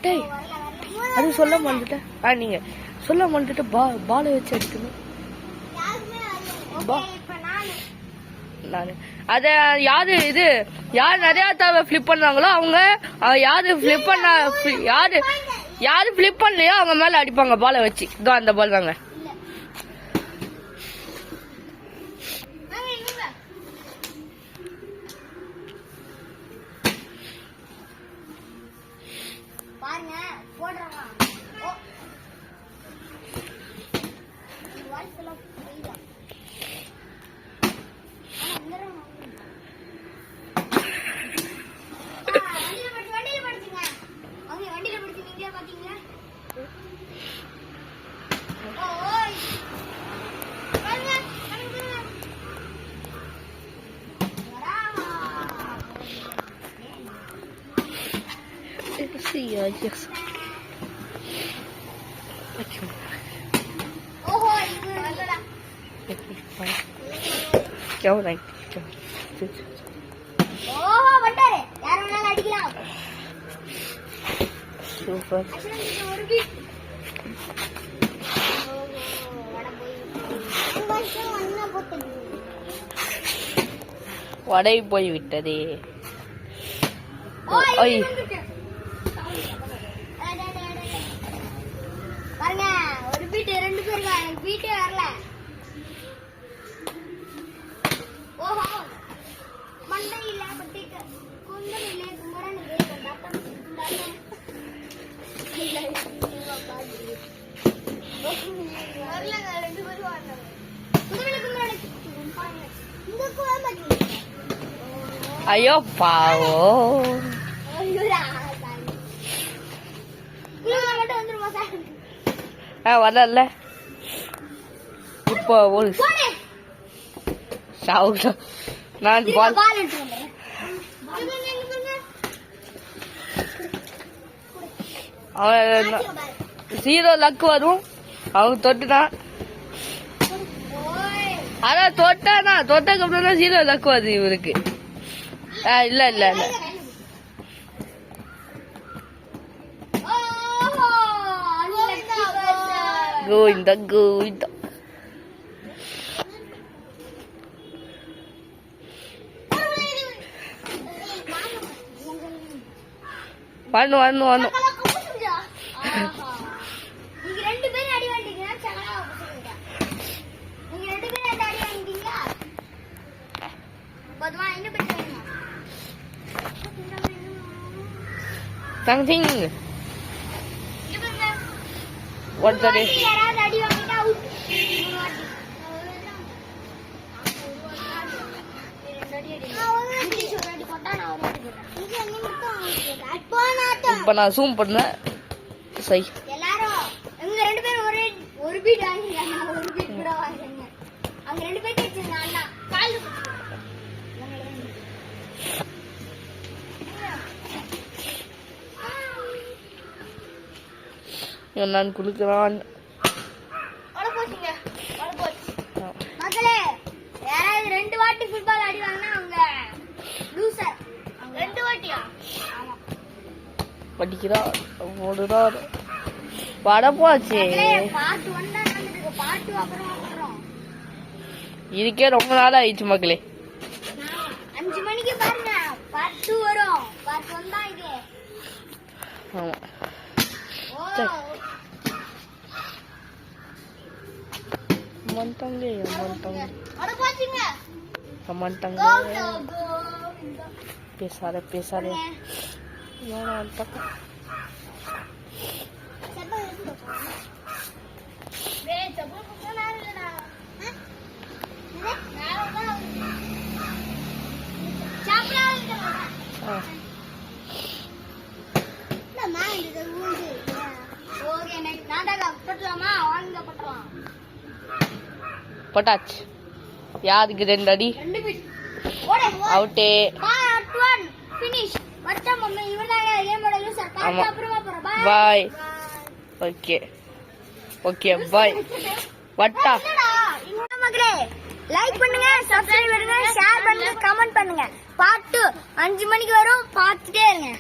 டேய் அது சொல்ல மாட்டேன். நீங்க சொல்ல மாட்டேட்டு பாலை வச்சு அடிக்கணும். அத யாரு நிறைய தடவை ஃபிளிப் பண்ணாங்களோ அவங்க யாரு ஃபிளிப் பண்ணலையோ அவங்க மேல அடிப்பாங்க பாலை வச்சு. இதோ அந்த பால் தாங்க. Yes. क्या हो रहा है? ओह बंटारे यार उन्हें लड़ गया सुपर வடை போய் விட்டதே. ஓய் பாருங்க ஒரு பீட் ரெண்டு பேர் எனக்கு பீட்டே வரல. ஓஹோ மண்டை இல்ல பட்டிக்கு கொஞ்சம் இல்ல குமரன் இதே டாட்டம் வரல ரெண்டு பேர் வரல குமரன் இந்த கோவ மாட்டீங்க. ஐயோ பாவோ வரல இப்போ ஒரு நான் அவன் 0 லக் வரும். அவன் தொட்டுட்டான். அதான் தொட்டதுக்கு அப்புறம் தான் 0 லக் வருது இவருக்கு. இல்ல இல்ல இல்ல கோவிந்தா கோவிந்தா. வரணும் something. What the day? இப்ப நான் ஜூம் பண்ணேன். சரி எல்லாரும் எங்க ரெண்டு பேரும் ஒரு பீட் வாங்கிட்டாங்க. ஒரு பீட் கூட வாங்குறாங்க. அவங்க ரெண்டு பேரும் கேட்சாங்க அண்ணா கால் நான் குளிக்கிறான். மக்களே யாராவது 2 வாட்டி ஃபுட்பால் ஆடி வாங்கினா அவங்க லூசர். 2 வாட்டியா? ஆமா படிக்கிறார் ஓடுறார். வட போச்சு. பார்ட் 1 தான் நடந்துருக்கு. பார்ட் 2 அப்புறம் வரோம். இதுக்கே ரொம்ப நாள் ஆயிடுச்சு மக்களே. 5 மணிக்கு பாருங்க பார்ட் 2 வரும். பார்ட் 1 தான் இது. ஆமா மண்டங்க பேசாத பட்டாச்சு. யாருக்கு 2 அடி அவுட்டே. பாய். Okay okay bye. வட்டா மக்களே லைக் பண்ணுங்க, சப்ஸ்கிரைப் பண்ணுங்க, ஷேர் பண்ணுங்க, கமெண்ட் பண்ணுங்க. பார்ட் 2 5 மணிக்கு வரும். பார்த்துட்டே இருங்க.